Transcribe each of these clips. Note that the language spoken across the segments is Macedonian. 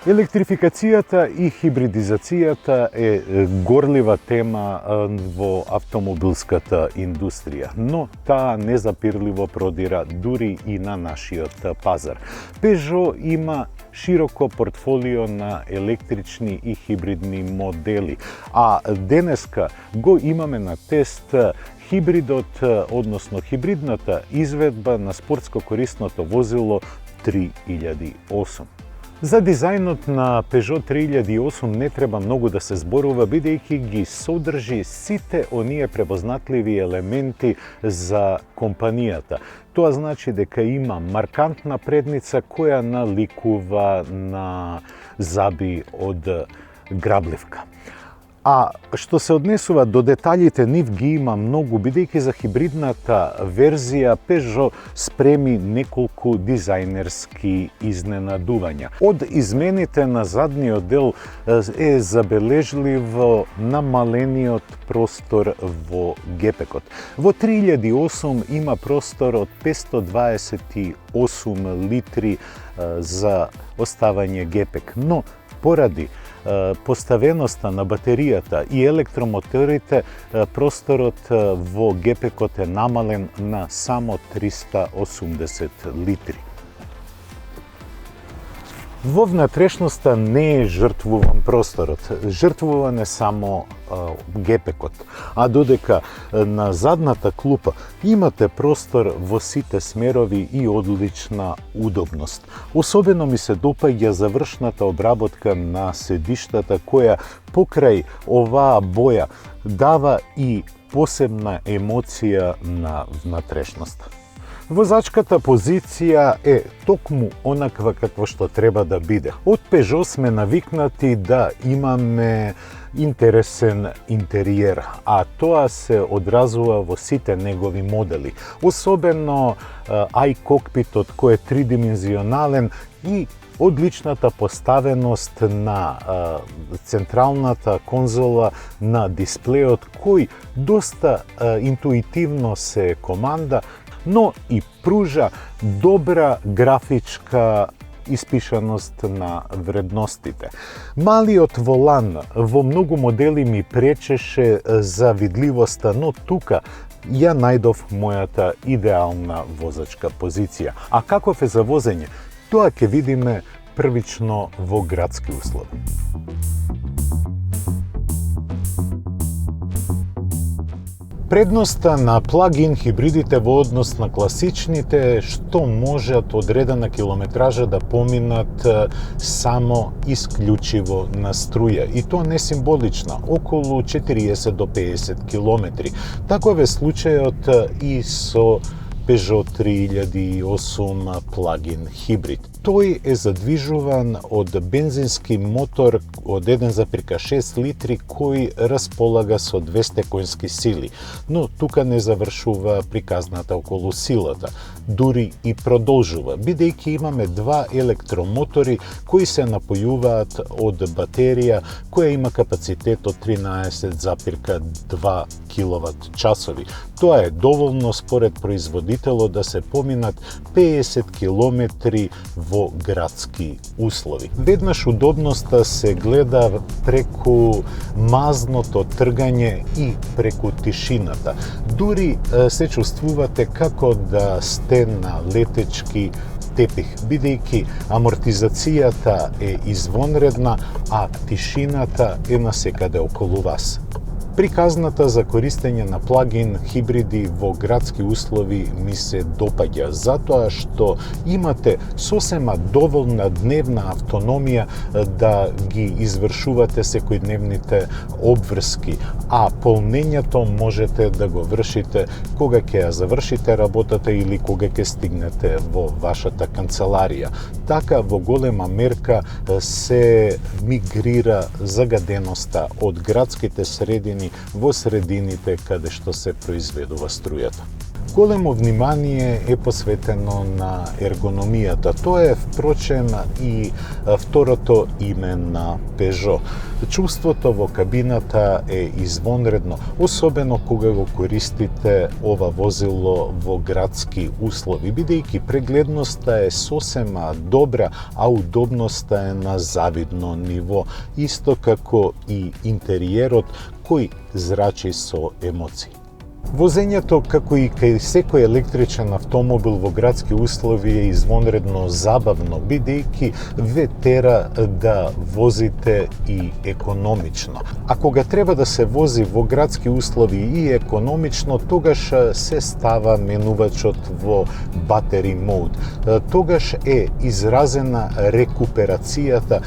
Електрификацијата и хибридизацијата е горлива тема во автомобилската индустрија, но таа незапирливо продира дури и на нашиот пазар. Peugeot има широко портфолио на електрични и хибридни модели, а денеска го имаме на тест хибридот, односно хибридната изведба на спортско корисното возило 3008. За дизајнот на Peugeot 3008 не треба многу да се зборува, бидејќи ги содржи сите оние препознатливи елементи за компанијата. Тоа значи дека има маркантна предница која наликува на заби од грабливка. А што се однесува до деталите, нив ги има многу, бидејќи за хибридната верзија Peugeot спреми неколку дизајнерски изненадувања. Од измените на задниот дел е забележливо намалениот простор во гепекот. Во 3008 има простор од 528 литри за оставање гепек, но поради поставеноста на батеријата и електромоторите, просторот во гепекот е намален на само 380 литри. Во внатрешноста не е жртвуван просторот, жртвуван е само гепекот, а додека на задната клупа имате простор во сите смерови и одлична удобност. Особено ми се допаѓа завршната обработка на седиштата која покрај оваа боја дава и посебна емоција на внатрешноста. Возачката позиција е токму онаква какво што треба да биде. Од Peugeot сме навикнати да имаме интересен интериер, а тоа се одразува во сите негови модели. Особено i-кокпитот кој е тридимензионален и одличната поставеност на централната конзола на дисплеот кој доста интуитивно се команда, но и пружа добра графичка испишаност на вредностите. Малиот волан во многу модели ми пречеше за видливоста, но тука ја најдов мојата идеална возачка позиција. А каков е за возење? Тоа ќе видиме првично во градски услови. Предноста на плагин хибридите во однос на класичните е што можат одредена километража да поминат само исклучиво на струја. И тоа не символична, околу 40 до 50 километри. Таков е случајот и со Peugeot 3008 плагин хибрид. Тој е задвижуван од бензински мотор од 1,6 литри кој располага со 200 конски сили, но тука не завршува приказната околу силата, дури и продолжува, бидејќи имаме два електромотори кои се напојуваат од батерија која има капацитет од 13,2 киловат часови. Тоа е доволно според производителот да се поминат 50 километри во градски услови. Веднаш удобноста се гледа преку мазното тргање и преку тишината. Дури се чувствувате како да сте на летечки тепих, бидејќи амортизацијата е извонредна, а тишината е насекаде околу вас. Приказната за користење на плагин хибриди во градски услови ми се допаѓа, затоа што имате сосема доволна дневна автономија да ги извршувате секојдневните обврски, а полнењето можете да го вршите кога ќе ја завршите работата или кога ќе стигнете во вашата канцеларија. Така во голема мерка се мигрира загаденоста од градските средини во средините каде што се произведува струјата. Големо внимание е посветено на ергономијата. Тоа е, впрочем, и второто име на Peugeot. Чувството во кабината е извонредно, особено кога го користите ова возило во градски услови, бидејќи прегледноста е сосема добра, а удобноста е на завидно ниво, исто како и интериерот кој зрачи со емоции. Возењето, како и кај секој електричен автомобил во градски услови, е извонредно забавно, бидејќи ве тера да возите и економично. А кога треба да се вози во градски услови и економично, тогаш се става менувачот во battery mode. Тогаш е изразена рекуперацијата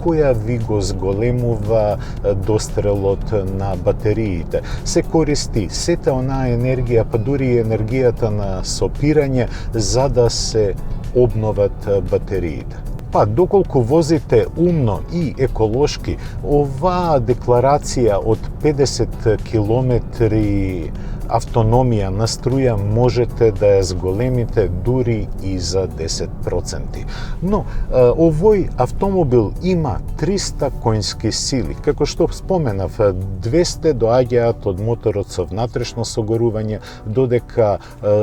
која ви го зголемува дострелот на батериите. Се користи сета онаа енергија, па дури и енергијата на сопирање, за да се обноват батериите. Па, доколку возите умно и еколошки, оваа декларација од 50 километри автономија на струја можете да ја зголемите дури и за 10%. Но овој автомобил има 300 конски сили. Како што споменав, 200 доаѓаат од моторот со внатрешно согорување, додека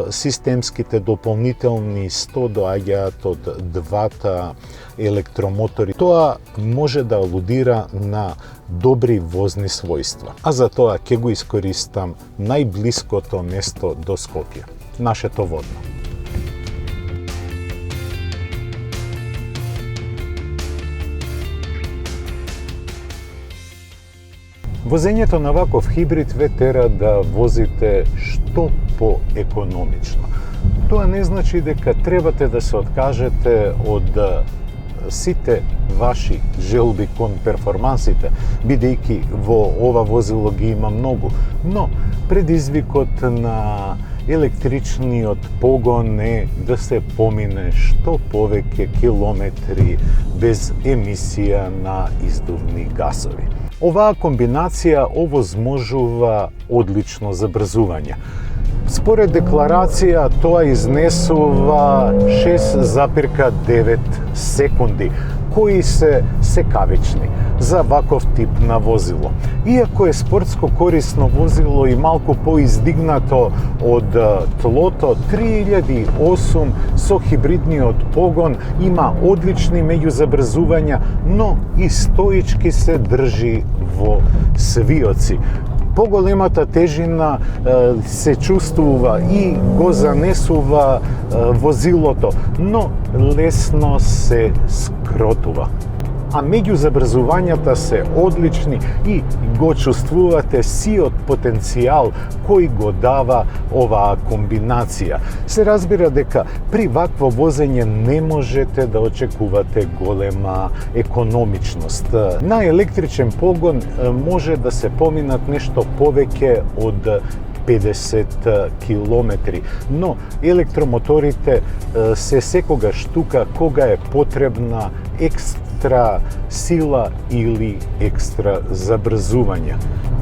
системските дополнителни 100 доаѓаат од двата електромотори. Тоа може да алудира на добри возни својства. А за тоа ќе го искористам најблиското место до Скопје, нашето водно. Возењето на ваков хибрид ве тера да возите што поекономично. Тоа не значи дека требате да се откажете од сите ваши желби кон перформансите, бидејќи во ова возило ги има многу, но предизвикот на електричниот погон е да се помине што повеќе километри без емисија на издувни гасови. Оваа комбинација овозможува одлично забрзување. Според декларација, тоа изнесува 6,9 секунди, кои се секавични за ваков тип на возило. Иако е спортско корисно возило и малку поиздигнато од тлото, 3008 со хибридниот погон има одлични меѓузабрзувања, но и стоички се држи во свиоци. Поголемата тежина се чувствува и го занесува возилото, но лесно се скротува. А меѓузабрзувањата се одлични и го чувствувате сиот потенцијал кој го дава оваа комбинација. Се разбира дека при вакво возење не можете да очекувате голема економичност. На електричен погон може да се поминат нешто повеќе од 50 километри, но електромоторите се секогаш тука кога е потребна екстра сила или екстра забрзување.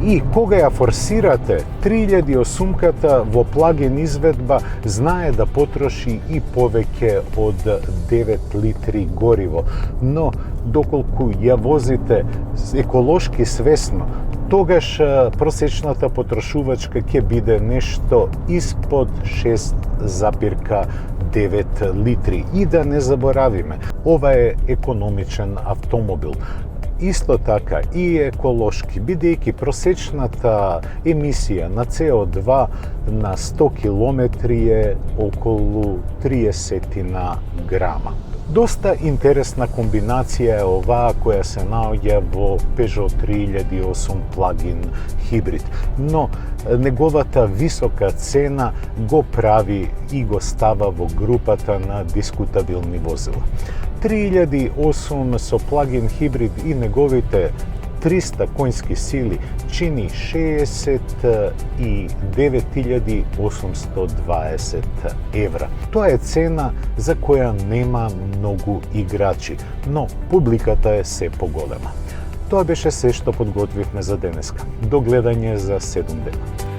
И кога ја форсирате, 3008-ката во плагин изведба знае да потроши и повеќе од 9 литри гориво, но доколку ја возите еколошки свесно, тогаш просечната потрошувачка ќе биде нешто испод 6,9 литри. И да не заборавиме, ова е економичен автомобил. Исто така и еколошки, бидејќи просечната емисија на CO2 на 100 километри е околу 30 грама. Доста интересна комбинација е оваа која се наоѓа во Peugeot 3008 плагин хибрид, но неговата висока цена го прави и го става во групата на дискутабилни возила. 3008 со плагин хибрид и неговите 300 конски сили чини 69.820 евра. Тоа е цена за која нема многу играчи, но публиката е се поголема. Тоа беше се што подготвивме за денеска. До гледање за 7 дена.